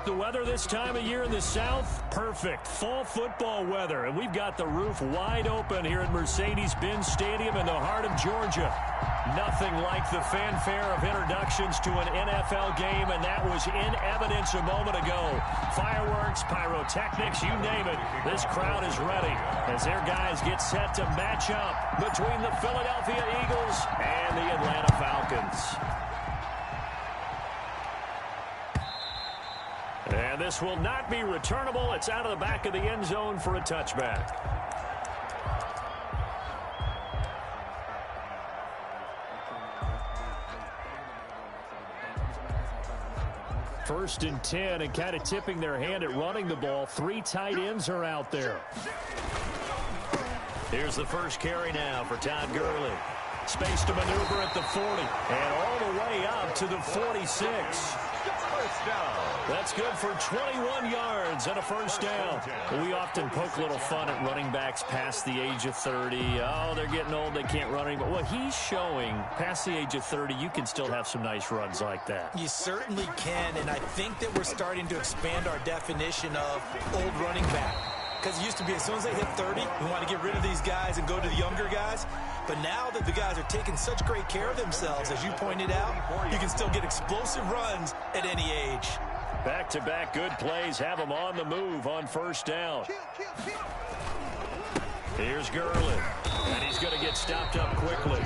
The weather this time of year in the South, perfect. Fall football weather. And we've got the roof wide open here at Mercedes-Benz Stadium in the heart of Georgia. Nothing like the fanfare of introductions to an NFL game, and that was in evidence a moment ago. Fireworks, pyrotechnics, you name it. This crowd is ready as their guys get set to match up between the Philadelphia Eagles and the Atlanta Falcons. And this will not be returnable. It's out of the back of the end zone for a touchback. First and 10, and kind of tipping their hand at running the ball. 3 tight ends are out there. Here's the first carry now for Todd Gurley. Space to maneuver at the 40, and all the way up to the 46. That's good for 21 yards and a first down. We often poke a little fun at running backs past the age of 30. Oh, they're getting old, they can't run anymore. Well, he's showing past the age of 30, you can still have some nice runs like that. You certainly can, and I think that we're starting to expand our definition of old running back. Because it used to be as soon as they hit 30, we want to get rid of these guys and go to the younger guys. But now that the guys are taking such great care of themselves, as you pointed out, you can still get explosive runs at any age. Back-to-back good plays have them on the move on first down. Here's Gurley, and he's going to get stopped up quickly.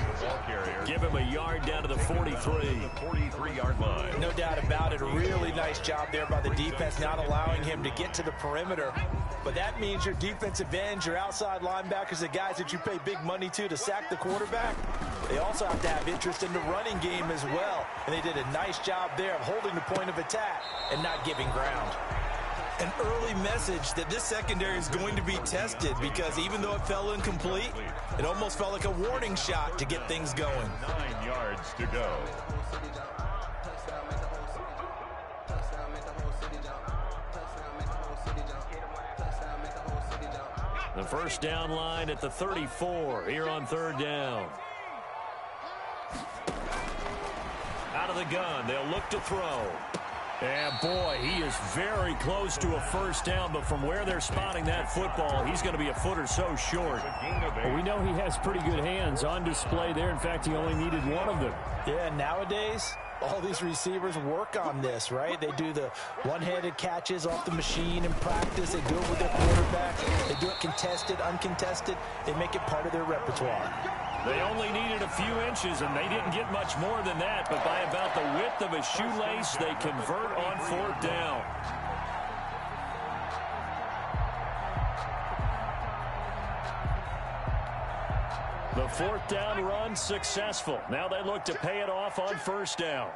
Give him a yard down to the 43. 43-yard line. No doubt about it. A really nice job there by the defense, not allowing him to get to the perimeter. But that means your defensive ends, your outside linebackers, the guys that you pay big money to sack the quarterback, they also have to have interest in the running game as well. And they did a nice job there of holding the point of attack and not giving ground. An early message that this secondary is going to be tested, because even though it fell incomplete, it almost felt like a warning shot to get things going. 9 yards to go. The first down line at the 34 here on third down. Out of the gun, they'll look to throw. And boy, he is very close to a first down, but from where they're spotting that football, he's going to be a foot or so short. Well, we know he has pretty good hands on display there. In fact, he only needed one of them. Yeah, nowadays, all these receivers work on this, right? They do the one-handed catches off the machine in practice. They do it with their quarterback. They do it contested, uncontested. They make it part of their repertoire. They only needed a few inches, and they didn't get much more than that. But by about the width of a shoelace, they convert on fourth down. The fourth down run successful. Now they look to pay it off on first down.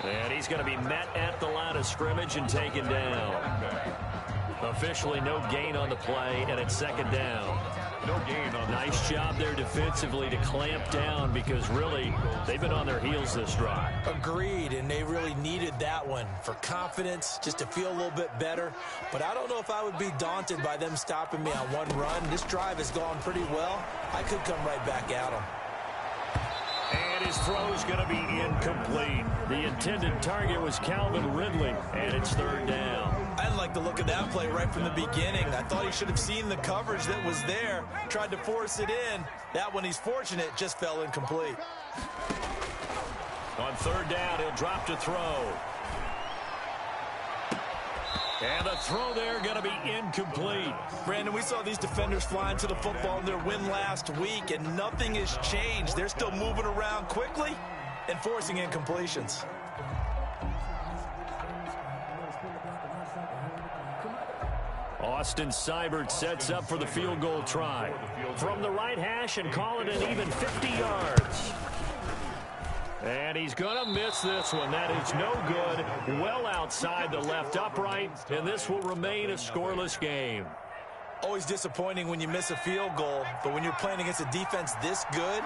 And he's going to be met at the line of scrimmage and taken down. Officially no gain on the play, and it's second down. No gain on the Nice job there defensively to clamp down, because really they've been on their heels this drive. Agreed, and they really needed that one for confidence, just to feel a little bit better. But I don't know if I would be daunted by them stopping me on one run. This drive has gone pretty well. I could come right back at them. And his throw's going to be incomplete. The intended target was Calvin Ridley, and it's third down. I didn't like the look of that play right from the beginning. I thought he should have seen the coverage that was there, tried to force it in. That one, he's fortunate, just fell incomplete. On third down, he'll drop to throw. And the throw there going to be incomplete. Brandon, we saw these defenders flying to the football in their win last week, and nothing has changed. They're still moving around quickly and forcing incompletions. Austin Seibert sets up for the field goal try. From the right hash, and call it an even 50 yards. And he's going to miss this one. That is no good. Well outside the left upright, and this will remain a scoreless game. Always disappointing when you miss a field goal, but when you're playing against a defense this good,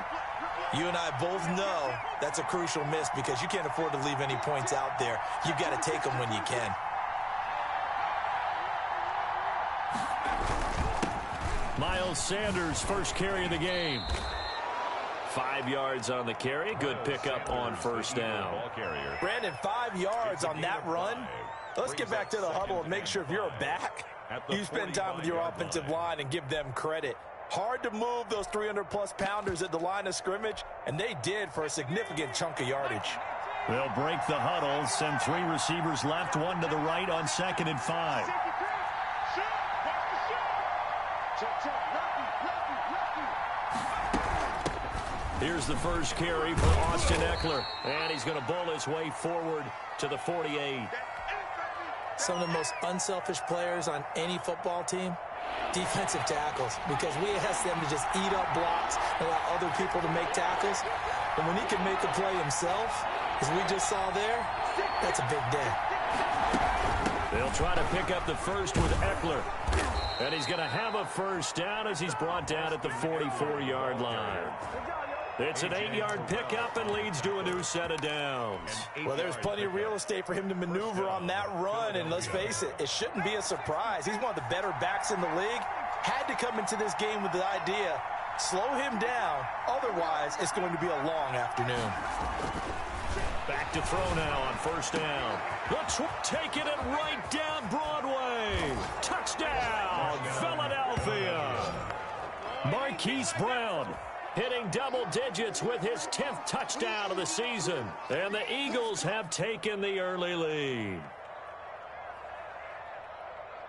you and I both know that's a crucial miss, because you can't afford to leave any points out there. You've got to take them when you can. Miles Sanders, first carry of the game. 5 yards on the carry. Good pickup on first down. Brandon, 5 yards on that run. Let's get back to the huddle and make sure if you're a back, you spend time with your offensive line and give them credit. Hard to move those 300-plus pounders at the line of scrimmage, and they did for a significant chunk of yardage. They'll break the huddle, send 3 receivers left, 1 to the right on 2nd and 5. Here's the first carry for Austin Ekeler, and he's going to bowl his way forward to the 48. Some of the most unselfish players on any football team, defensive tackles, because we ask them to just eat up blocks and allow other people to make tackles. And when he can make a play himself, as we just saw there, that's a big day. They'll try to pick up the first with Ekeler. And he's going to have a first down as he's brought down at the 44-yard line. It's an 8-yard pickup and leads to a new set of downs. Well, there's plenty of real estate for him to maneuver on that run, and let's face it, it shouldn't be a surprise. He's one of the better backs in the league. Had to come into this game with the idea, slow him down, otherwise it's going to be a long afternoon. Back to throw now on first down. Taking it right down Broadway. Touchdown, Philadelphia. Marquise Brown hitting double digits with his 10th touchdown of the season. And the Eagles have taken the early lead.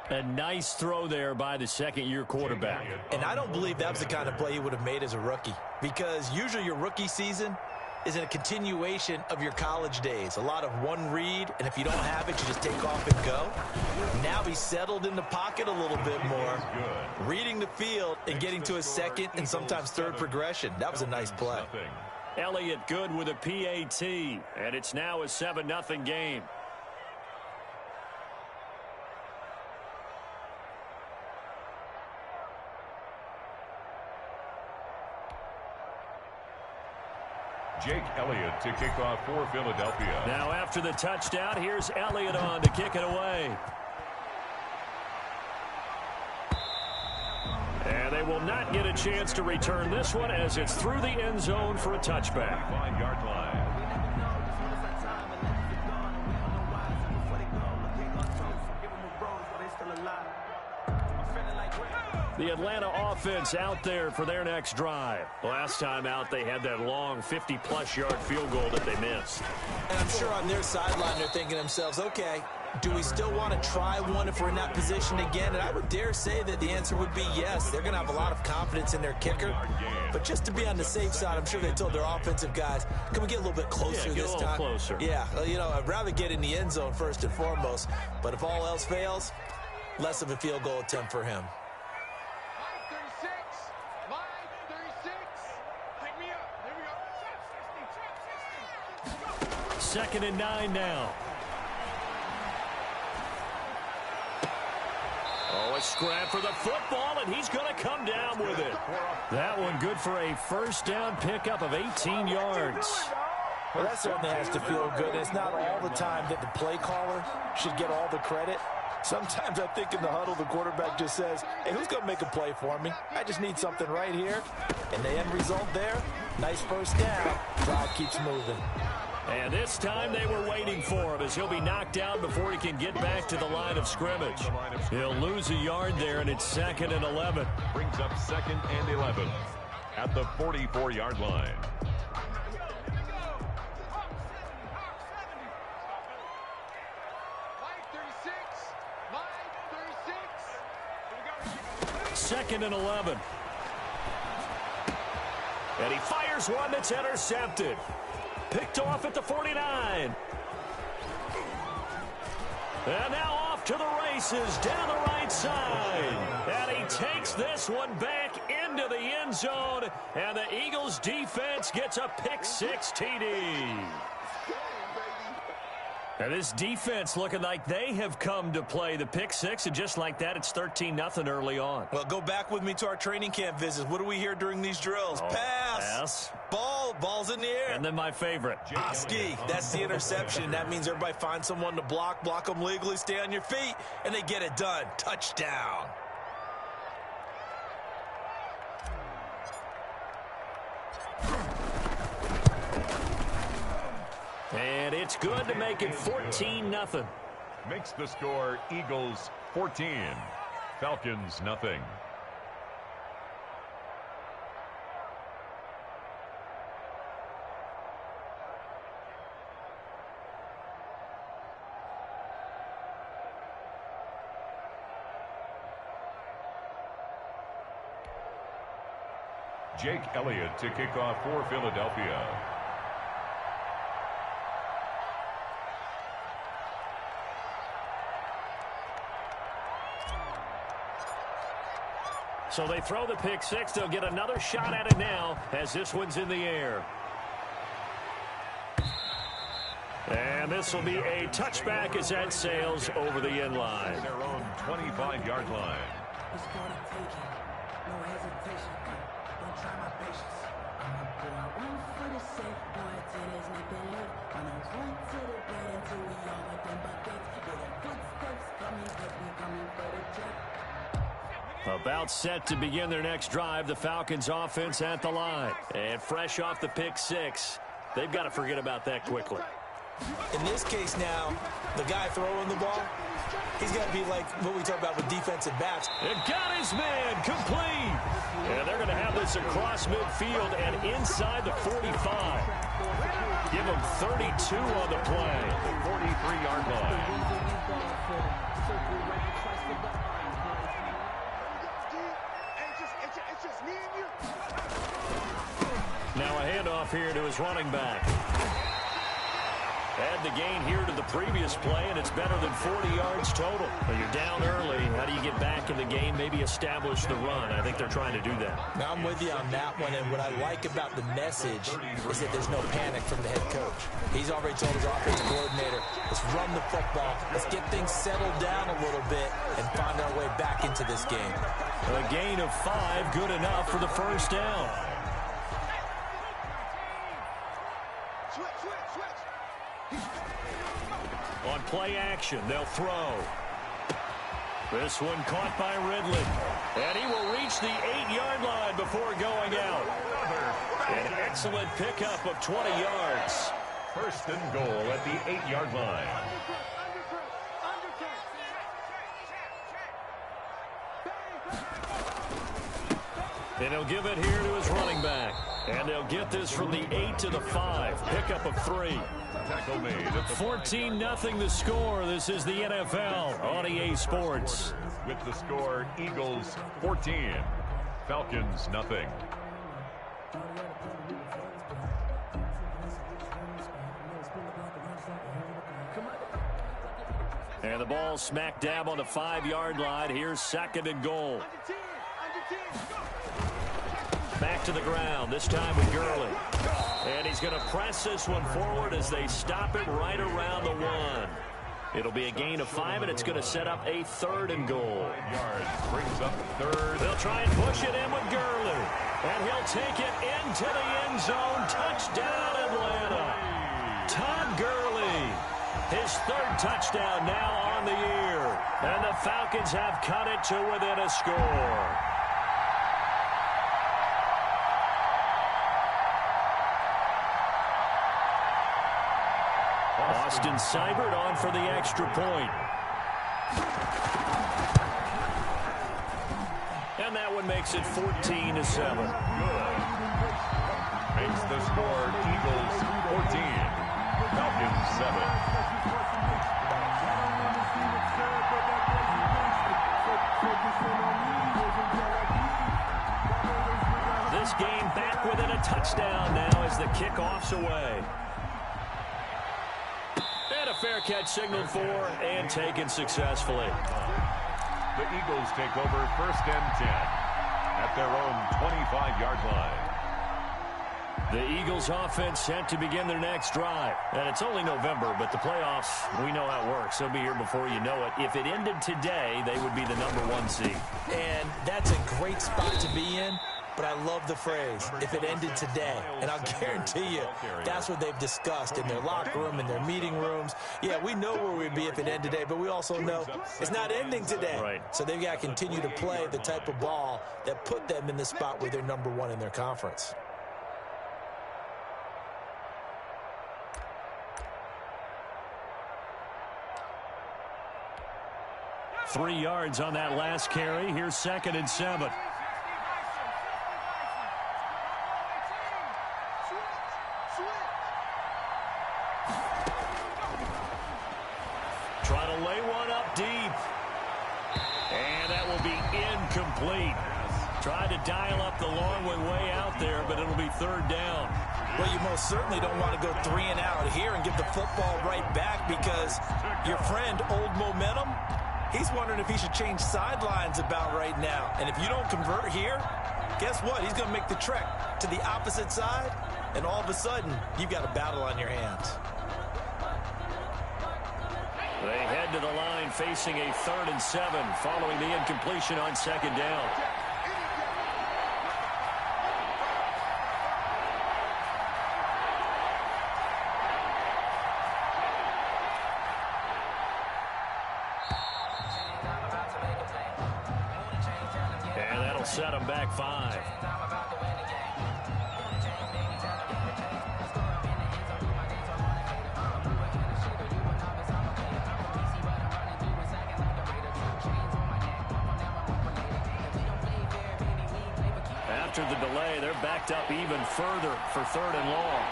A nice throw there by the second-year quarterback. And I don't believe that was the kind of play he would have made as a rookie, because usually your rookie season is in a continuation of your college days. A lot of one read, and if you don't have it, you just take off and go. Now he's settled in the pocket a little bit more, reading the field and getting to his second and sometimes third progression. That was a nice play. Elliott good with a PAT, and it's now a 7-0 game. Jake Elliott to kick off for Philadelphia. Now after the touchdown, here's Elliott on to kick it away. And they will not get a chance to return this one as it's through the end zone for a touchback. 5-yard line. The Atlanta offense out there for their next drive. Last time out, they had that long 50-plus yard field goal that they missed. And I'm sure on their sideline, they're thinking to themselves, okay, do we still want to try one if we're in that position again? And I would dare say that the answer would be yes. They're going to have a lot of confidence in their kicker. But just to be on the safe side, I'm sure they told their offensive guys, can we get a little bit closer this time? Closer. Yeah, you know, I'd rather get in the end zone first and foremost. But if all else fails, less of a field goal attempt for him. 2nd and 9 now. Oh, a scrap for the football, and he's going to come down with it. That one good for a first down pickup of 18 yards. Well, that certainly has to feel good. It's not all the time that the play caller should get all the credit. Sometimes I think in the huddle, the quarterback just says, hey, who's going to make a play for me? I just need something right here. And the end result there, nice first down. Drive keeps moving. And this time they were waiting for him as he'll be knocked down before he can get back to the line of scrimmage. He'll lose a yard there, and it's 2nd and 11. Brings up 2nd and 11 at the 44-yard line. Second and 11. And he fires one that's intercepted. Picked off at the 49. And now off to the races down the right side. And he takes this one back into the end zone. And the Eagles defense gets a pick-6 TD. And this defense looking like they have come to play the pick-6, and just like that, it's 13-0 early on. Well, go back with me to our training camp visits. What do we hear during these drills? Pass. Ball's in the air. And then my favorite. Oski, that's the interception. That means everybody finds someone to block them legally, stay on your feet, and they get it done. Touchdown. And it's good to make it 14-0. Makes the score Eagles 14, Falcons nothing. Jake Elliott to kick off for Philadelphia. So they throw the pick six. They'll get another shot at it now as this one's in the air. And this will be a touchback as that sails over the end line. Their own 25-yard line. About set to begin their next drive, the Falcons offense at the line. And fresh off the pick six, they've got to forget about that quickly. In this case now, the guy throwing the ball, he's got to be like what we talk about with defensive backs. It got his man complete. And they're going to have this across midfield and inside the 45. Give them 32 on the play. 43-yard line. Now a handoff here to his running back. Add the gain here to the previous play, and it's better than 40 yards total. Well, you're down early. How do you get back in the game, maybe establish the run? I think they're trying to do that. Now, I'm with you on that one, and what I like about the message is that there's no panic from the head coach. He's already told his offensive coordinator, let's run the football, let's get things settled down a little bit, and find our way back into this game. A gain of 5, good enough for the first down. On play action, they'll throw. This one caught by Ridley. And he will reach the 8-yard line before going out. An excellent pickup of 20 yards. First and goal at the 8-yard line. And he'll give it here to his running back. And they'll get this from the 8 to the 5. Pickup of 3. Tackle made at the 14-0 the score. This is the NFL on EA Sports. With the score, Eagles 14, Falcons nothing. And the ball smack dab on the 5-yard line. Here's second and goal. Back to the ground, this time with Gurley. And he's going to press this one forward as they stop it right around the 1. It'll be a gain of 5, and it's going to set up a third and goal. Yards brings up third. They'll try and push it in with Gurley. And he'll take it into the end zone. Touchdown, Atlanta. Todd Gurley, his third touchdown now on the year. And the Falcons have cut it to within a score. Austin Seibert on for the extra point. And that one makes it 14-7. Good. Makes the score Eagles 14, Falcons 7. This game back within a touchdown now as the kickoff's away. And a fair catch signaled for and taken successfully. The Eagles take over first and 10 at their own 25-yard line. The Eagles offense set to begin their next drive. And it's only November, but the playoffs, we know how it works. They'll be here before you know it. If it ended today, they would be the #1 seed. And that's a great spot to be in. But I love the phrase, if it ended today. And I'll guarantee you, that's what they've discussed in their locker room, in their meeting rooms. Yeah, we know where we'd be if it ended today, but we also know it's not ending today. Right. So they've got to continue to play the type of ball that put them in the spot where they're #1 in their conference. 3 yards on that last carry. Here's 2nd and 7. Try to lay one up deep. And that will be incomplete. Tried to dial up the long way out there, but it'll be 3rd down. Well, you most certainly don't want to go 3 and out here and give the football right back, because your friend, Old Momentum, he's wondering if he should change sidelines about right now. And if you don't convert here, guess what? He's going to make the trek to the opposite side, and all of a sudden, you've got a battle on your hands. They head to the line facing a 3rd and 7 following the incompletion on 2nd down. And that'll set them back 5. After the delay, they're backed up even further for 3rd and long.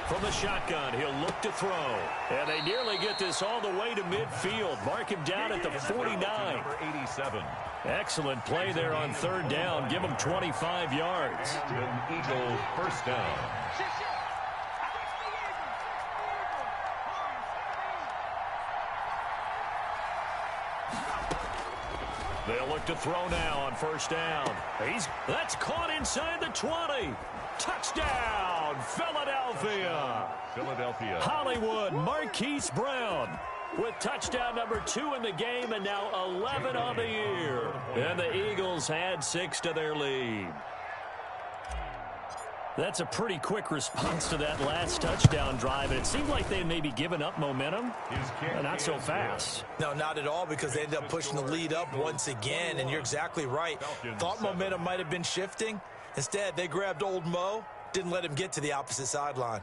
From the shotgun, he'll look to throw. And they nearly get this all the way to midfield. Mark him down at the 49. Number 87. Excellent play there on 3rd down. Give him 25 yards. Eagles 1st down. They'll look to throw now on 1st down. That's caught inside the 20. Touchdown, Philadelphia. Hollywood Marquise Brown with touchdown number 2 in the game, and now 11 on the year. And the Eagles add 6 to their lead. That's a pretty quick response to that last touchdown drive, and it seemed like they had maybe given up momentum. Not so fast. No, not at all, because they ended up pushing the lead up once again, and you're exactly right. Thought momentum might have been shifting. Instead, they grabbed Old Mo, didn't let him get to the opposite sideline.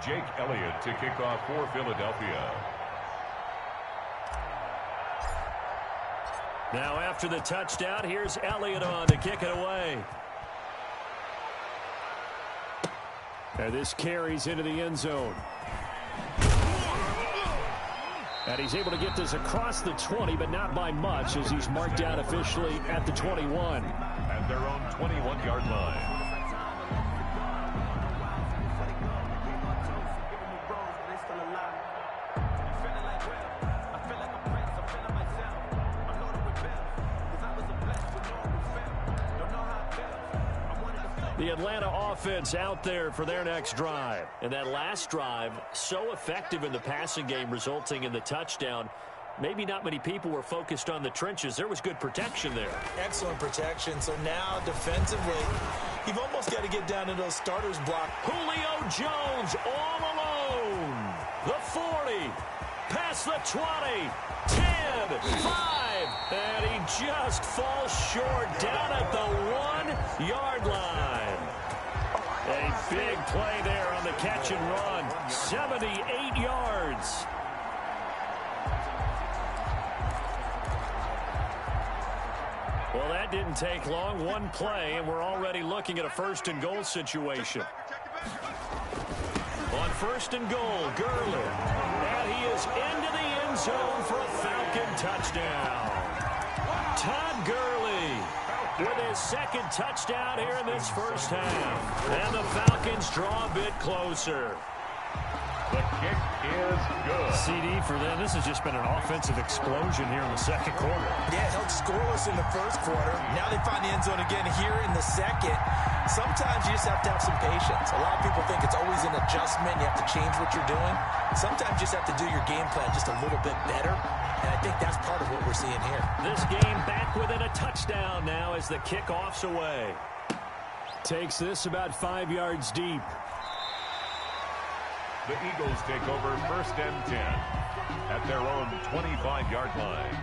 Jake Elliott to kick off for Philadelphia. Now after the touchdown, here's Elliott on to kick it away. And this carries into the end zone. And he's able to get this across the 20, but not by much, as he's marked down officially at the 21. At their own 21-yard line. The Atlanta offense out there for their next drive. And that last drive, so effective in the passing game, resulting in the touchdown. Maybe not many people were focused on the trenches. There was good protection there. Excellent protection. So now, defensively, you've almost got to get down to those starters block. Julio Jones all alone. The 40, past the 20, 10, 5, and he just falls short down at the 1-yard line. A big play there on the catch and run. 78 yards. Well, that didn't take long. One play, and we're already looking at a 1st and goal situation. On 1st and goal, Gurley. And he is into the end zone for a Falcon touchdown. Todd Gurley with his 2nd touchdown here in this 1st half. And the Falcons draw a bit closer. The kick is good. CD for them. This has just been an offensive explosion here in the 2nd quarter. Yeah, held scoreless in the 1st quarter. Now they find the end zone again here in the 2nd. Sometimes you just have to have some patience. A lot of people think it's always an adjustment. You have to change what you're doing. Sometimes you just have to do your game plan just a little bit better. And I think that's part of what we're seeing here. This game back within a touchdown now as the kickoff's away. Takes this about 5 yards deep. The Eagles take over 1st and 10 at their own 25-yard line.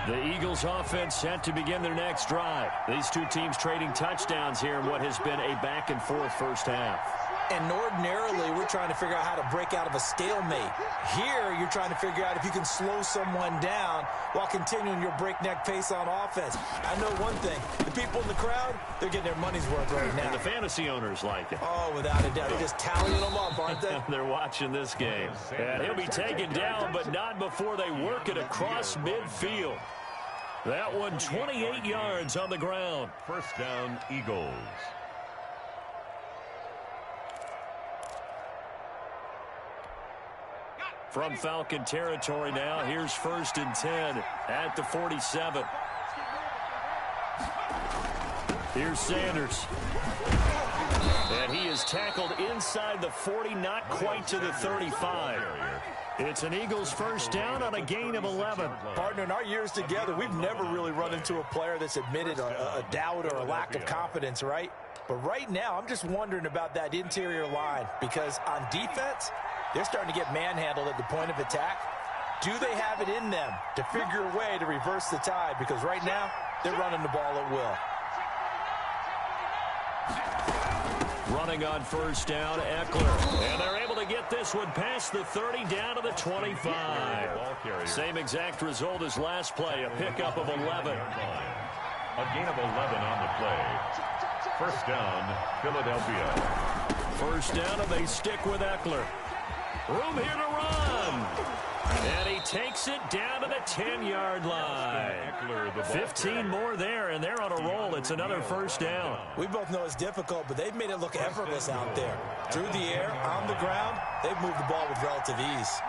The Eagles offense set to begin their next drive. These two teams trading touchdowns here in what has been a back-and-forth first half. And ordinarily, we're trying to figure out how to break out of a stalemate. Here, you're trying to figure out if you can slow someone down while continuing your breakneck pace on offense. I know one thing. The people in the crowd, they're getting their money's worth right now. And the fantasy owners like it. Oh, without a doubt. They're just tallying them up, aren't they? They're watching this game. And he'll be taken down, but not before they work it across midfield. That one 28 yards on the ground. First down, Eagles. From Falcon territory now, here's 1st and 10 at the 47. Here's Sanders. And he is tackled inside the 40, not quite to the 35. It's an Eagles first down on a gain of 11. Partner, in our years together, we've never really run into a player that's admitted a doubt or a lack of confidence, right? But right now, I'm just wondering about that interior line because on defense, they're starting to get manhandled at the point of attack. Do they have it in them to figure a way to reverse the tide? Because right now, they're running the ball at will. Running on first down, Eckler. And they're able to get this one past the 30 down to the 25. Same exact result as last play, a pickup of 11. A gain of 11 on the play. First down, Philadelphia. First down, and they stick with Eckler. Room here to run. And he takes it down to the 10-yard line. 15 more there, and they're on a roll. It's another first down. We both know it's difficult, but they've made it look effortless out there. Through the air, on the ground, they've moved the ball with relative ease.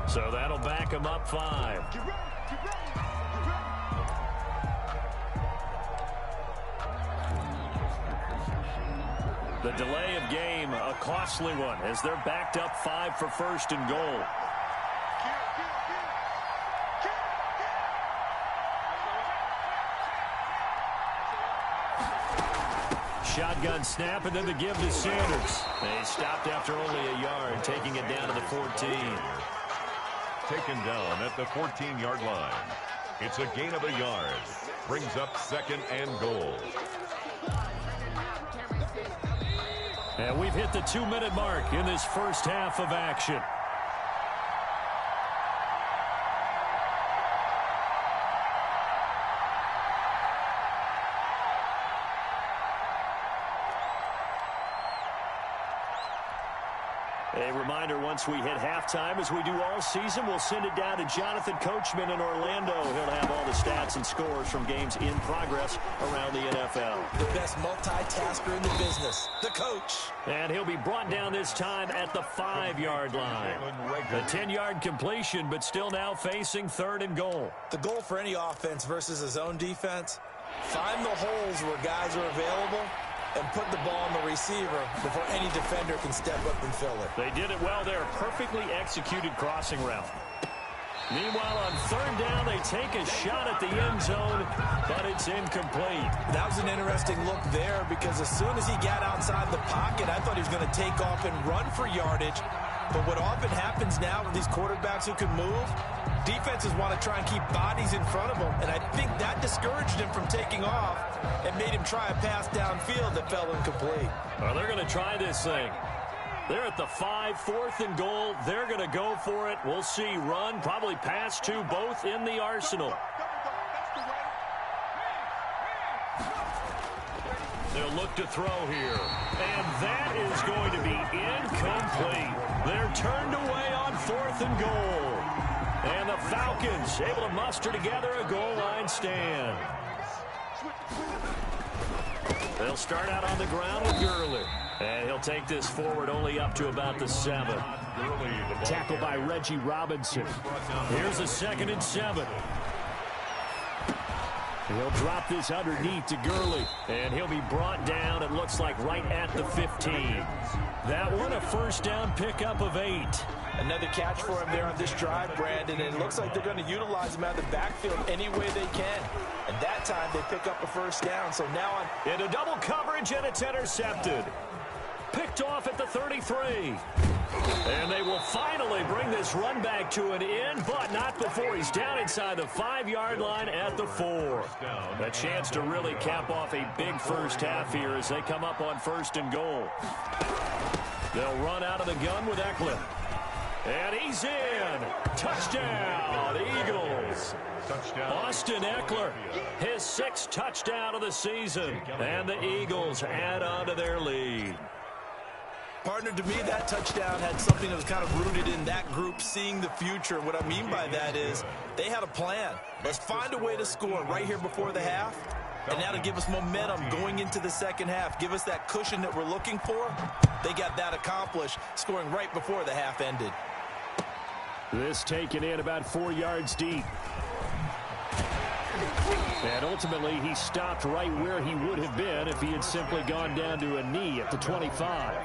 So that'll back him up 5. The delay of game, a costly one, as they're backed up 5 for first and goal. Shotgun snap, and then the give to Sanders. They stopped after only a yard, taking it down to the 14. Taken down at the 14-yard line. It's a gain of a yard. Brings up 2nd and goal. And we've hit the 2-minute mark in this first half of action. A reminder, once we hit halftime, as we do all season, we'll send it down to Jonathan Coachman in Orlando. He'll have all the stats and scores from games in progress around the NFL. The best multitasker in the business, the coach. And he'll be brought down this time at the 5-yard line. The 10-yard completion, but still now facing 3rd and goal. The goal for any offense versus a zone defense, find the holes where guys are available and put the ball on the receiver before any defender can step up and fill it. They did it well there. Perfectly executed crossing route. Meanwhile, on 3rd down, they take a shot at the end zone, but it's incomplete. That was an interesting look there because as soon as he got outside the pocket, I thought he was going to take off and run for yardage. But what often happens now with these quarterbacks who can move, defenses want to try and keep bodies in front of them, and I think that discouraged him from taking off and made him try a pass downfield that fell incomplete. Well, they're going to try this thing. They're at the 5, 4th and goal. They're going to go for it. We'll see. Run, probably pass to both in the arsenal. They'll look to throw here. And that is going to be incomplete. They're turned away on 4th and goal. And the Falcons able to muster together a goal line stand. They'll start out on the ground with Gurley. And he'll take this forward only up to about the 7. Tackled by Reggie Robinson. Here's a 2nd and 7. He'll drop this underneath to Gurley, and he'll be brought down, it looks like, right at the 15. That one, a first down pickup of 8. Another catch for him there on this drive, Brandon, and it looks like they're going to utilize him out of the backfield any way they can. And that time they pick up a first down, so now on into double coverage, and it's intercepted. Picked off at the 33. And they will finally bring this run back to an end, but not before he's down inside the 5-yard line at the 4. A chance to really cap off a big first half here as they come up on 1st and goal. They'll run out of the gun with Eckler. And he's in. Touchdown, Eagles. Austin Eckler, his 6th touchdown of the season. And the Eagles add on to their lead. Partner, to me, that touchdown had something that was kind of rooted in that group seeing the future. What I mean by that is they had a plan. Let's find a way to score right here before the half. And now to give us momentum going into the second half, give us that cushion that we're looking for. They got that accomplished, scoring right before the half ended. This taken in about 4 yards deep. And ultimately, he stopped right where he would have been if he had simply gone down to a knee at the 25.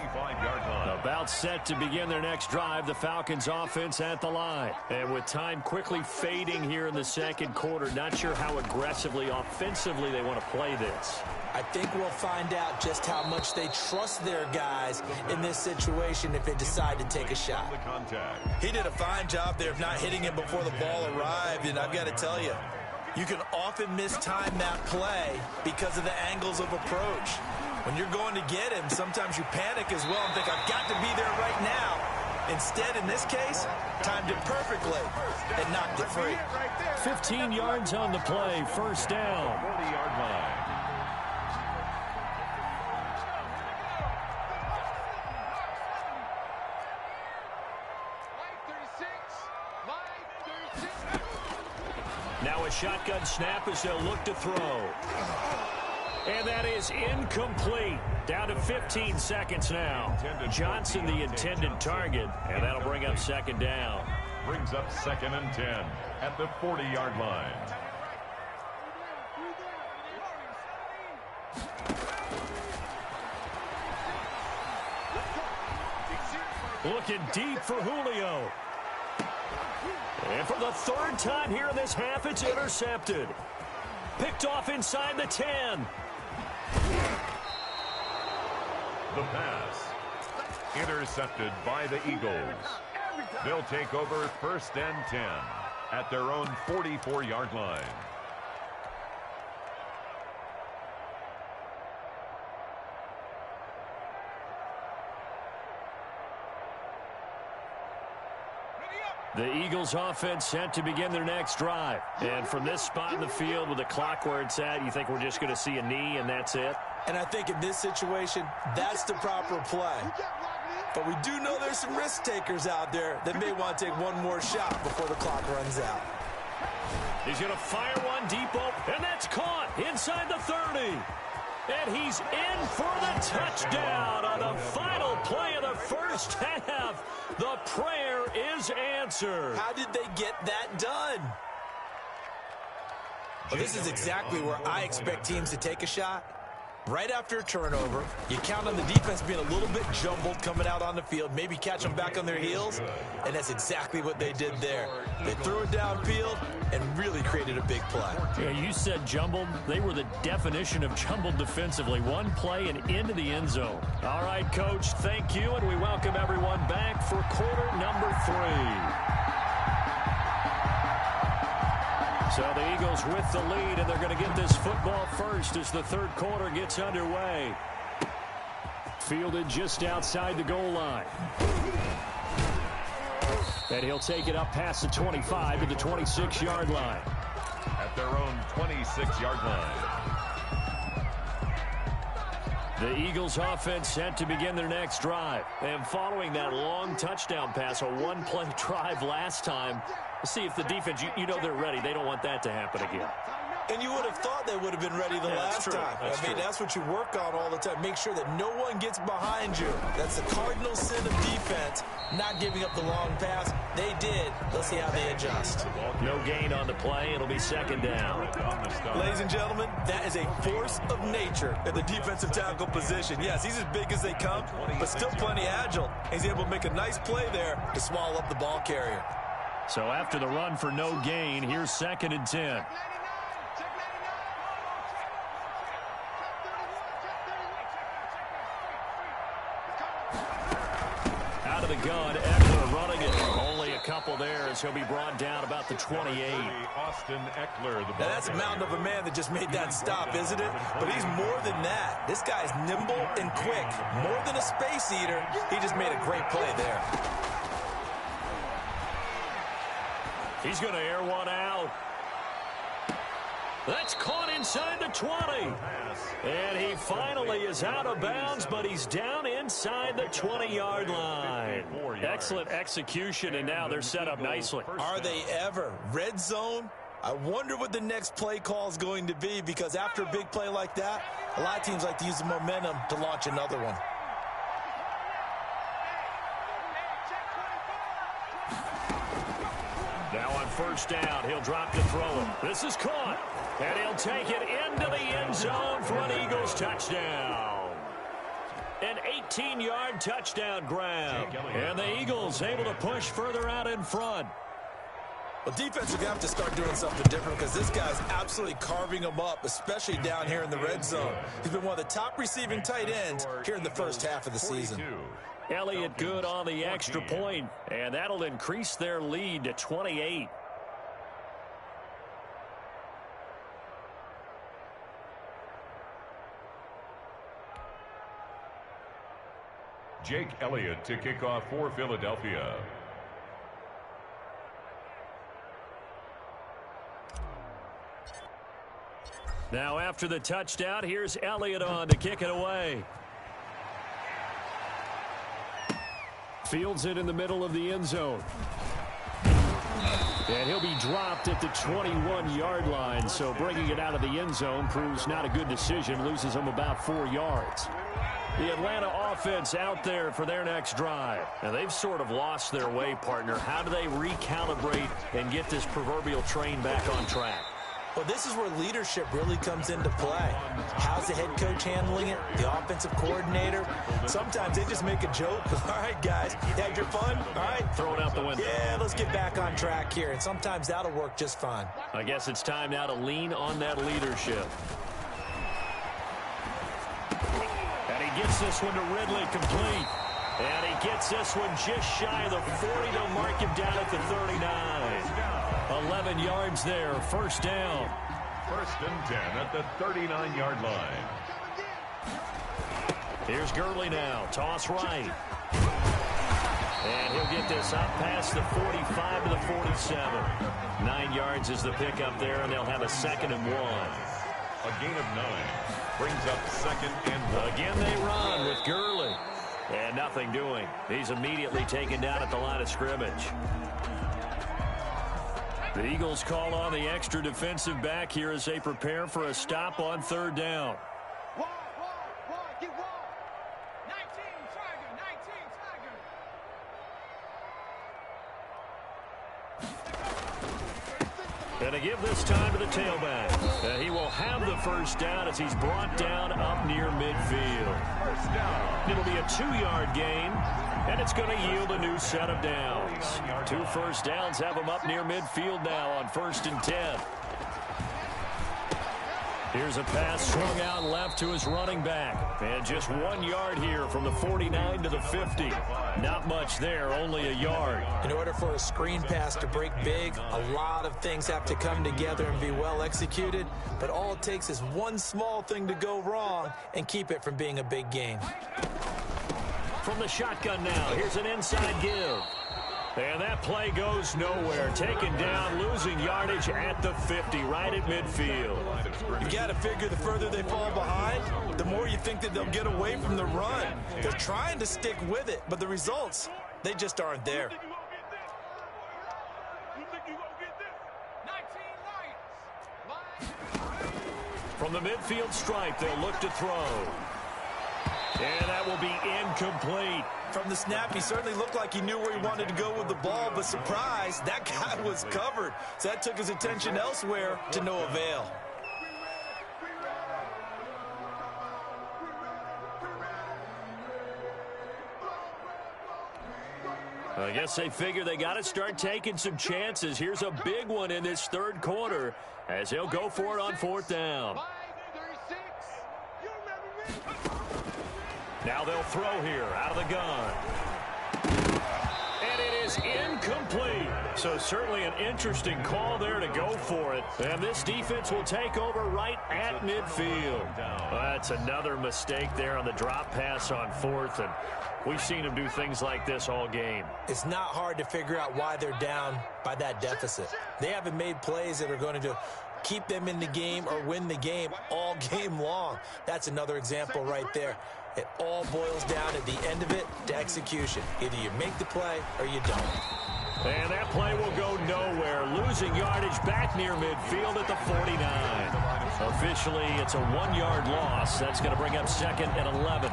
About set to begin their next drive, the Falcons offense at the line. And with time quickly fading here in the second quarter, not sure how aggressively, offensively they want to play this. I think we'll find out just how much they trust their guys in this situation if they decide to take a shot. He did a fine job there of not hitting him before the ball arrived, and I've got to tell you, you can often mistime that play because of the angles of approach. When you're going to get him, sometimes you panic as well and think, I've got to be there right now. Instead, in this case, timed it perfectly and knocked it free. 15 yards on the play, first down. 40-yard line. Now a shotgun snap as they'll look to throw. And that is incomplete. Down to 15 seconds now. Johnson, the intended target, and that'll bring up second down. Brings up 2nd and 10 at the 40-yard line. Looking deep for Julio. And for the 3rd time here in this half, it's intercepted. Picked off inside the 10. The pass. Intercepted by the Eagles. They'll take over 1st and 10 at their own 44-yard line. The Eagles offense set to begin their next drive. And from this spot in the field with the clock where it's at, you think we're just going to see a knee and that's it? And I think in this situation, that's the proper play. But we do know there's some risk takers out there that may want to take one more shot before the clock runs out. He's going to fire one deep open, and that's caught inside the 30. And he's in for the touchdown on the final play of the first half. The prayer is answered. How did they get that done? Well, this is exactly where I expect teams to take a shot. Right after a turnover, you count on the defense being a little bit jumbled coming out on the field, maybe catch them back on their heels, and that's exactly what they did there. They threw it downfield and really created a big play. Yeah, you said jumbled. They were the definition of jumbled defensively. One play and into the end zone. All right, Coach, thank you, and we welcome everyone back for quarter number 3. So the Eagles with the lead, and they're going to get this football first as the third quarter gets underway. Fielded just outside the goal line. And he'll take it up past the 25 to the 26-yard line. At their own 26-yard line. The Eagles offense set to begin their next drive. And following that long touchdown pass, a one-play drive last time, let's see if the defense, you know they're ready. They don't want that to happen again. And you would have thought they would have been ready the last time. I mean, that's what you work on all the time. Make sure that no one gets behind you. That's the cardinal sin of defense, not giving up the long pass. They did. Let's see how they adjust. No gain on the play. It'll be second down. Ladies and gentlemen, that is a force of nature in the defensive tackle position. Yes, he's as big as they come, but still plenty agile. He's able to make a nice play there to swallow up the ball carrier. So after the run for no gain, here's 2nd and 10. Out of the gun, Eckler running it. Only a couple there as he'll be brought down about the 28. Austin Eckler. Now that's a mountain of a man that just made that stop, isn't it? But he's more than that. This guy's nimble and quick. More than a space eater, he just made a great play there. He's going to air one out. That's caught inside the 20. And he finally is out of bounds, but he's down inside the 20-yard line. Excellent execution, and now they're set up nicely. Are they ever? Red zone? I wonder what the next play call is going to be, because after a big play like that, a lot of teams like to use the momentum to launch another one. Now on first down, he'll drop to throw it. This is caught, and he'll take it into the end zone for an Eagles touchdown. An 18-yard touchdown grab, and the Eagles able to push further out in front. Well, defense are going to have to start doing something different, because this guy's absolutely carving them up, especially down here in the red zone. He's been one of the top receiving tight ends here in the first half of the season. Elliott good on the extra point, and that'll increase their lead to 28. Jake Elliott to kick off for Philadelphia. Now after the touchdown, here's Elliott on to kick it away. Fields it in the middle of the end zone. And he'll be dropped at the 21-yard line, so bringing it out of the end zone proves not a good decision, loses him about 4 yards. The Atlanta offense out there for their next drive. And they've sort of lost their way, partner. How do they recalibrate and get this proverbial train back on track? Well, this is where leadership really comes into play. How's the head coach handling it? The offensive coordinator? Sometimes they just make a joke. All right, guys, you had your fun? All right. Throw it out the window. Yeah, let's get back on track here. And sometimes that'll work just fine. I guess it's time now to lean on that leadership. And he gets this one to Ridley complete. And he gets this one just shy of the 40. They'll mark him down at the 39. 11 yards there, first down. 1st and 10 at the 39-yard line. Here's Gurley now, toss right. And he'll get this up past the 45 to the 47. 9 yards is the pickup there, and they'll have a 2nd and 1. A gain of 9 brings up 2nd and 1. Again they run with Gurley. And nothing doing. He's immediately taken down at the line of scrimmage. The Eagles call on the extra defensive back here as they prepare for a stop on 3rd down. And to give this time to the tailback. He will have the first down as he's brought down up near midfield. First down. It'll be a 2-yard gain, and it's going to yield a new set of downs. 2 first downs have him up near midfield now on 1st and 10. Here's a pass swung out left to his running back. And just 1 yard here from the 49 to the 50. Not much there, only a yard. In order for a screen pass to break big, a lot of things have to come together and be well executed. But all it takes is one small thing to go wrong and keep it from being a big gain. From the shotgun now, here's an inside give. And that play goes nowhere. Taken down, losing yardage at the 50, right at midfield. You got to figure the further they fall behind, the more you think that they'll get away from the run. They're trying to stick with it, but the results, they just aren't there. From the midfield stripe, they'll look to throw. And that will be incomplete. From the snap, he certainly looked like he knew where he wanted to go with the ball, but surprise, that guy was covered. So that took his attention elsewhere to no avail. I guess they figure they got to start taking some chances. Here's a big one in this third quarter as they'll go for it on fourth down. Now they'll throw here out of the gun. And it is incomplete. So certainly an interesting call there to go for it. And this defense will take over right at midfield. That's another mistake there on the drop pass on fourth. And we've seen them do things like this all game. It's not hard to figure out why they're down by that deficit. They haven't made plays that are going to keep them in the game or win the game all game long. That's another example right there. It all boils down at the end of it to execution. Either you make the play or you don't. And that play will go nowhere. Losing yardage back near midfield at the 49. Officially, it's a 1-yard loss. That's going to bring up 2nd and 11.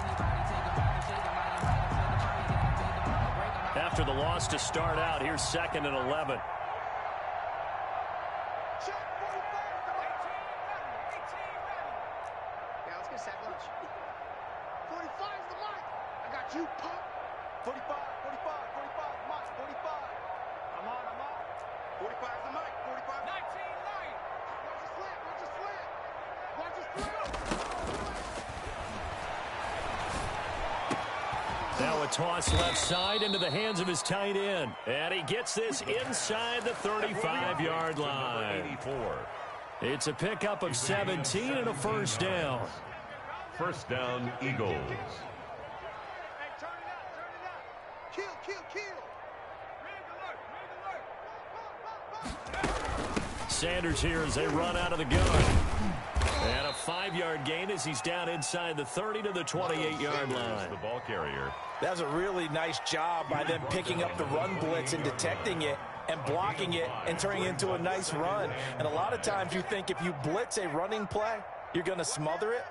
After the loss to start out, here's 2nd and 11. You pump. 45, 45, 45, Mike, 45. I'm on. 45 is the mic, 45. 19, right. Watch your slip. Now a toss left side into the hands of his tight end. And he gets this inside the 35-yard line. It's a pickup of 17 and a first down. First down, Eagles. Sanders here as they run out of the gun. And a 5-yard gain as he's down inside the 30 to the 28-yard line. The ball carrier. That was a really nice job by them picking up the run blitz and detecting it and blocking it and turning it into a nice run. And a lot of times you think if you blitz a running play, you're going to smother it.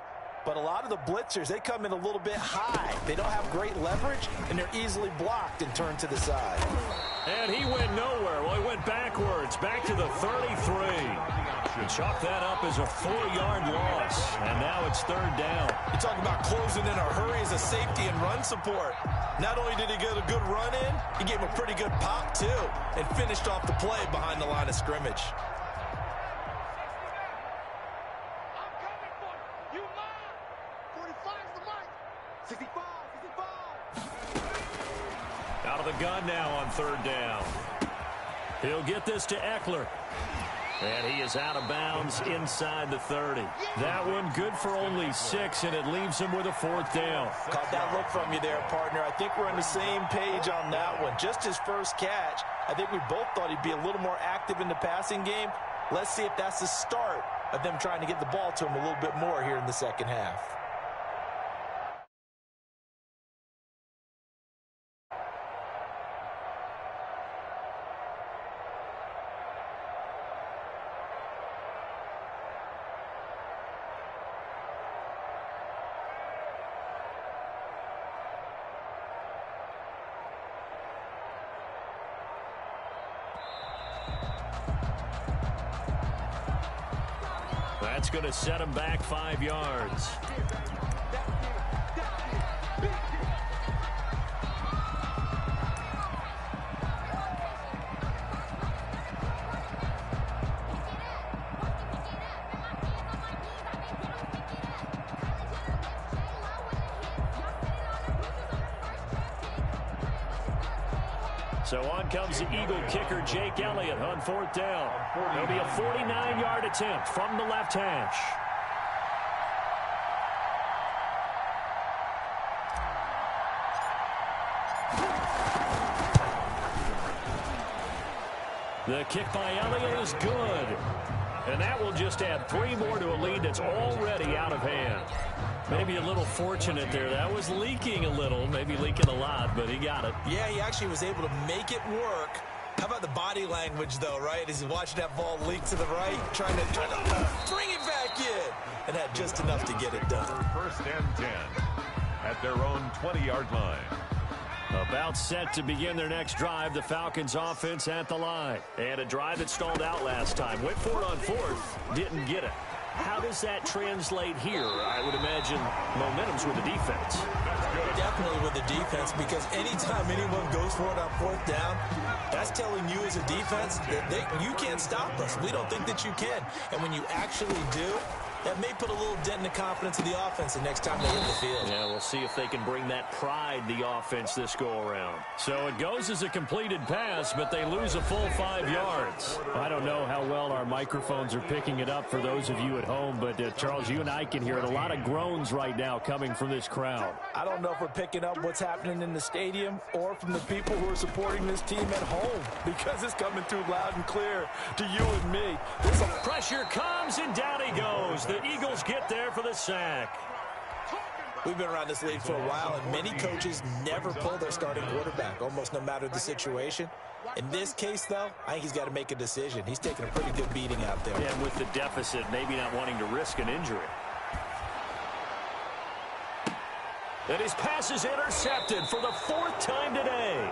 But a lot of the blitzers, they come in a little bit high. They don't have great leverage, and they're easily blocked and turned to the side. And he went nowhere. Well, he went backwards, back to the 33. And chalk that up as a 4-yard loss. And now it's third down. You talk about closing in a hurry as a safety and run support. Not only did he get a good run in, he gave him a pretty good pop, too, and finished off the play behind the line of scrimmage. Out of the gun now on third down. He'll get this to Eckler. And he is out of bounds inside the 30. That one good for only 6, and it leaves him with a fourth down. Caught that look from you there, partner. I think we're on the same page on that one. Just his first catch, I think we both thought he'd be a little more active in the passing game. Let's see if that's the start of them trying to get the ball to him a little bit more here in the second half. That's going to set him back 5 yards. So on comes the Eagle kicker, Jake Elliott, on fourth down. It'll be a 49-yard attempt from the left hash. The kick by Elliott is good. And that will just add 3 more to a lead that's already out of hand. Maybe a little fortunate there. That was leaking a little, maybe leaking a lot, but he got it. Yeah, he actually was able to make it work How about the body language, though, right? As he's watching that ball leak to the right, trying to bring it back in. And had just enough to get it done. First and 10 at their own 20-yard line. About set to begin their next drive, the Falcons offense at the line. And a drive that stalled out last time. Went for it on fourth, didn't get it. How does that translate here? I would imagine momentum's with the defense. Definitely with the defense, because anytime anyone goes for it on fourth down, that's telling you as a defense that you can't stop us. We don't think that you can. And when you actually do, that may put a little dent in the confidence of the offense the next time they hit the field. Yeah, we'll see if they can bring that pride the offense this go-around. So it goes as a completed pass, but they lose a full 5 yards. I don't know how well our microphones are picking it up for those of you at home, but Charles, you and I can hear it. A lot of groans right now coming from this crowd. I don't know if we're picking up what's happening in the stadium or from the people who are supporting this team at home, because it's coming through loud and clear to you and me. Pressure comes, and down he goes. The Eagles get there for the sack. We've been around this league for a while, and many coaches never pull their starting quarterback, almost no matter the situation. In this case, though, I think he's got to make a decision. He's taking a pretty good beating out there. And with the deficit, maybe not wanting to risk an injury. And his pass is intercepted for the 4th time today.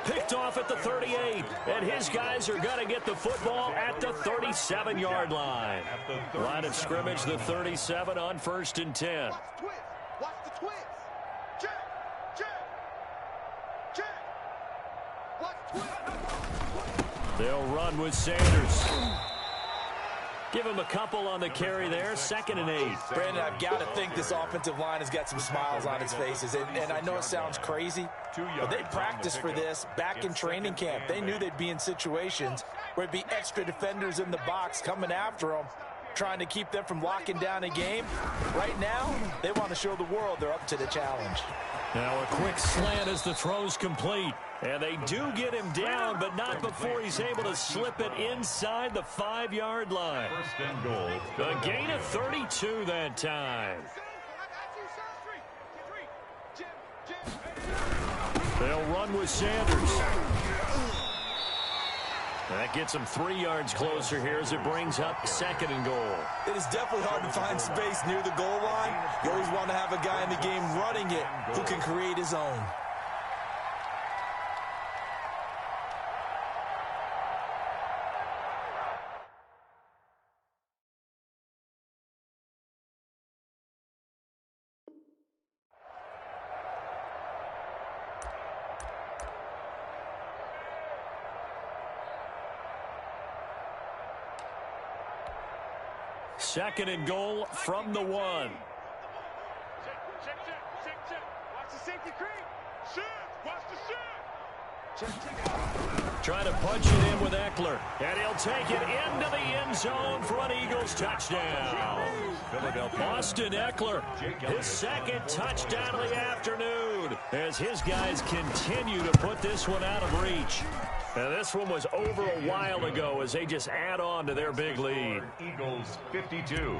Picked off at the 38. And his guys are going to get the football at the 37-yard line. Line of scrimmage, the 37 on 1st and 10. Watch the twist. Check. Watch the twist. They'll run with Sanders. Give him a couple on the carry there. 2nd and 8. Brandon, I've got to think this offensive line has got some smiles on its faces. And I know it sounds crazy, but they practiced for this back in training camp. They knew they'd be in situations where it'd be extra defenders in the box coming after them, trying to keep them from locking down a game. Right now, they want to show the world they're up to the challenge. Now a quick slant as the throw's complete. And they do get him down, but not before he's able to slip it inside the 5-yard line. First and goal. A gain of 32 that time. They'll run with Sanders. That gets him 3 yards closer here as it brings up 2nd and goal. It is definitely hard to find space near the goal line. You always want to have a guy in the game running it who can create his own. Second and goal from the 1. Check. Watch the safety creep. Shoot. Watch the shoot. Check. Trying to punch it in with Eckler. And he'll take it into the end zone for an Eagles touchdown. Austin Eckler, his 2nd touchdown of the afternoon, as his guys continue to put this one out of reach. And this one was over a while ago as they just add on to their big lead. Eagles 52,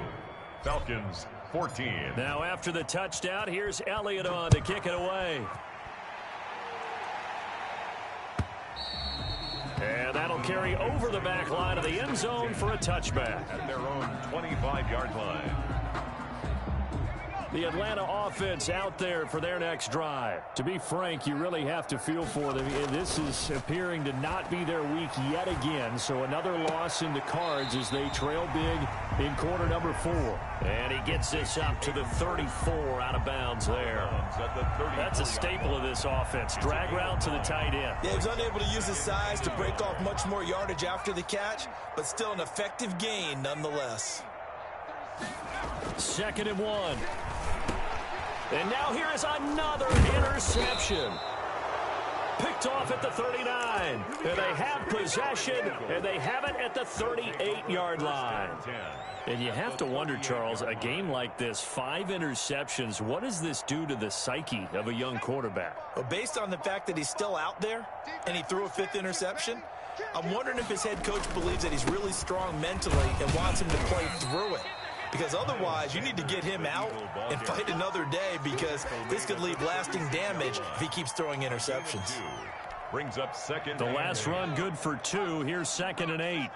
Falcons 14. Now after the touchdown, here's Elliott on to kick it away. And that'll carry over the back line of the end zone for a touchback. At their own 25-yard line. The Atlanta offense out there for their next drive. To be frank, you really have to feel for them. This is appearing to not be their week yet again. So another loss in the cards as they trail big in quarter number 4. And he gets this up to the 34 out of bounds there. That's a staple of this offense. Drag route to the tight end. Yeah, he was unable to use his size to break off much more yardage after the catch, but still an effective gain nonetheless. 2nd and 1. And now here is another interception. Picked off at the 39. And they have possession, and they have it at the 38-yard line. And you have to wonder, Charles, a game like this, 5 interceptions, what does this do to the psyche of a young quarterback? Well, based on the fact that he's still out there and he threw a 5th interception, I'm wondering if his head coach believes that he's really strong mentally and wants him to play through it. Because otherwise, you need to get him out and fight another day, because this could leave lasting damage if he keeps throwing interceptions. brings up second. The last run good for 2. Here's 2nd and 8.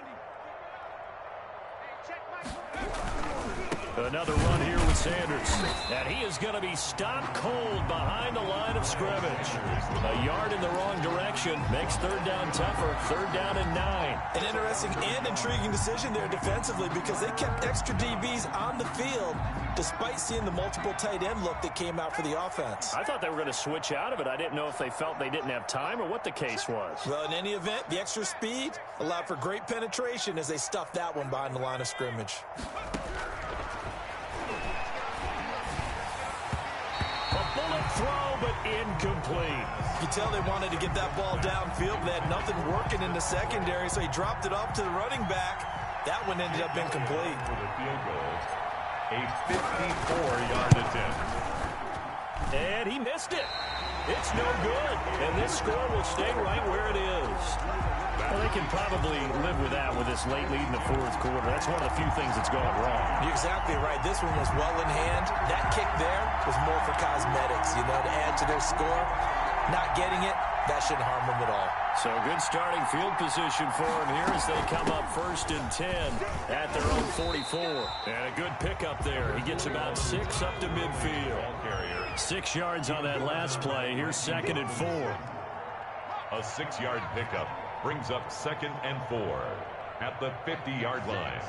Another run here with Sanders. And he is going to be stopped cold behind the line of scrimmage. A yard in the wrong direction makes 3rd down tougher. 3rd down and 9. An interesting and intriguing decision there defensively because they kept extra DBs on the field despite seeing the multiple tight end look that came out for the offense. I thought they were going to switch out of it. I didn't know if they felt they didn't have time or what the case was. Well, in any event, the extra speed allowed for great penetration as they stuffed that one behind the line of scrimmage. Throw, but incomplete. You tell they wanted to get that ball downfield. They had nothing working in the secondary, so he dropped it off to the running back. That one ended up incomplete. For the field goal, a 54-yard attempt. And he missed it. It's no good. And this score will stay right where it is. Well, they can probably live with that with this late lead in the 4th quarter. That's one of the few things that's gone wrong. You're exactly right. This one was well in hand. That kick there was more for cosmetics, to add to their score. Not getting it, that shouldn't harm them at all. So good starting field position for them here as they come up 1st and 10 at their own 44. And a good pickup there. He gets about 6 up to midfield. 6 yards on that last play. Here's 2nd and 4. A 6-yard pickup brings up 2nd and 4 at the 50-yard line.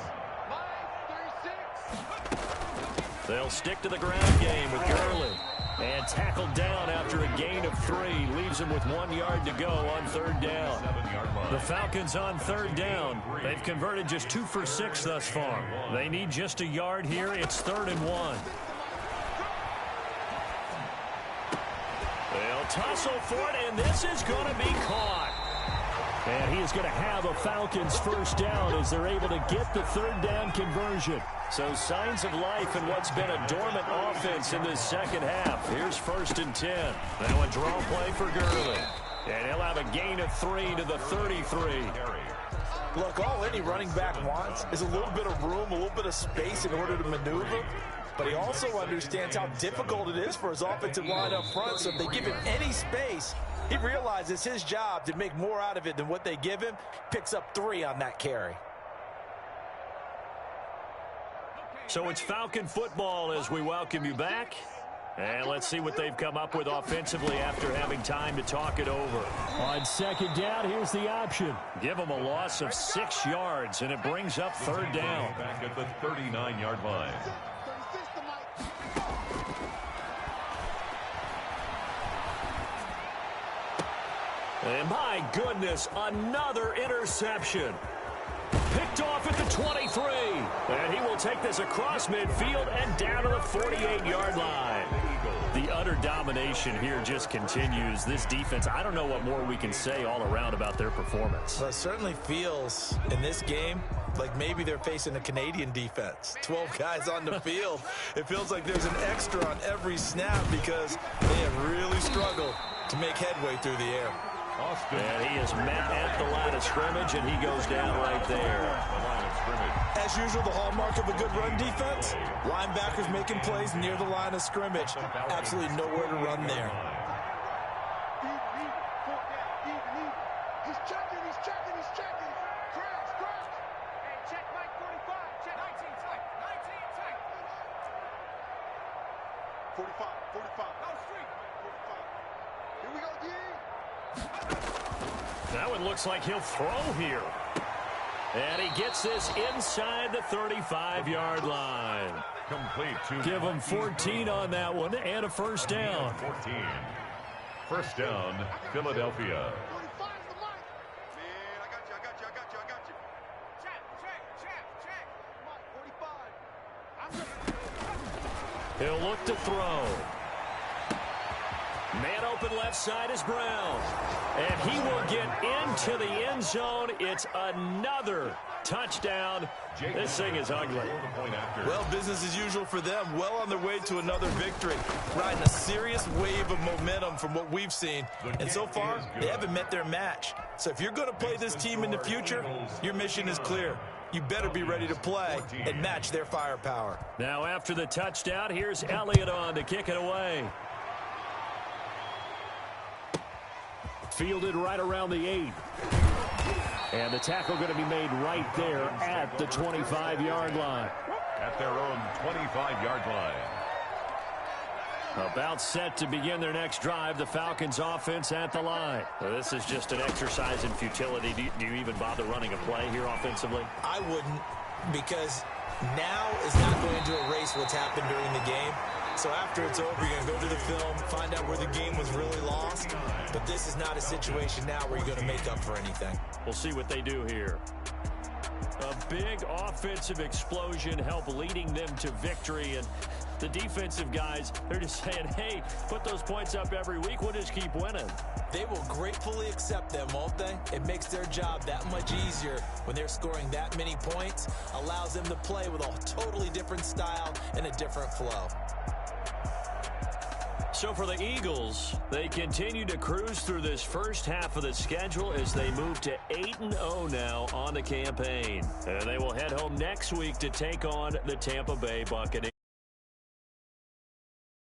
They'll stick to the ground game with Gurley. And tackled down after a gain of 3. Leaves him with 1 yard to go on 3rd down. The Falcons on 3rd down. They've converted just 2 for 6 thus far. They need just a yard here. It's 3rd and 1. They'll tussle for it, and this is going to be caught. And he is going to have a Falcons 1st down as they're able to get the 3rd down conversion. So signs of life in what's been a dormant offense in this 2nd half. Here's 1st and 10. Now a draw play for Gurley. And he'll have a gain of 3 to the 33. Look, all any running back wants is a little bit of room, a little bit of space in order to maneuver. But he also understands how difficult it is for his offensive line up front. So if they give him any space, he realizes his job to make more out of it than what they give him. Picks up 3 on that carry. So it's Falcon football as we welcome you back. And let's see what they've come up with offensively after having time to talk it over. On 2nd down, here's the option. Give them a loss of 6 yards, and it brings up 3rd down. Back at the 39-yard line. And my goodness, another interception. Picked off at the 23. And he will take this across midfield and down to the 48-yard line. The utter domination here just continues. This defense, I don't know what more we can say all around about their performance. Well, it certainly feels in this game like maybe they're facing a Canadian defense. 12 guys on the field. It feels like there's an extra on every snap because they have really struggled to make headway through the air. And he is met at the line of scrimmage, and he goes down right there. As usual, the hallmark of a good run defense, linebackers making plays near the line of scrimmage. Absolutely nowhere to run there. He's checking. Crash. Hey, check Mike 45. Check 19 tight. 45. No street. 45. Here we go, D. That one looks like he'll throw here. And he gets this inside the 35-yard line. Complete to Give him 14 on that one and a 1st down. 14. 1st down, Philadelphia. 45's the mic. Man, I got you. Check. Mike, 45. He'll look to throw. Man open left side is Brown. And he will get into the end zone. It's another touchdown. This thing is ugly. Well, business as usual for them. Well on their way to another victory. Riding a serious wave of momentum from what we've seen. And so far, they haven't met their match. So if you're going to play this team in the future, your mission is clear. You better be ready to play and match their firepower. Now after the touchdown, here's Elliott on to kick it away. Fielded right around the 8. And the tackle going to be made right there at the 25-yard line. At their own 25-yard line. About set to begin their next drive, the Falcons offense at the line. Well, this is just an exercise in futility. Do you even bother running a play here offensively? I wouldn't, because now is not going to erase what's happened during the game. So after it's over, you're going to go to the film, find out where the game was really lost. But this is not a situation now where you're going to make up for anything. We'll see what they do here. A big offensive explosion helped leading them to victory. And the defensive guys, they're just saying, hey, put those points up every week. We'll just keep winning. They will gratefully accept them, won't they? It makes their job that much easier when they're scoring that many points. Allows them to play with a totally different style and a different flow. So for the Eagles, they continue to cruise through this first half of the schedule as they move to 8-0 now on the campaign. And they will head home next week to take on the Tampa Bay Buccaneers.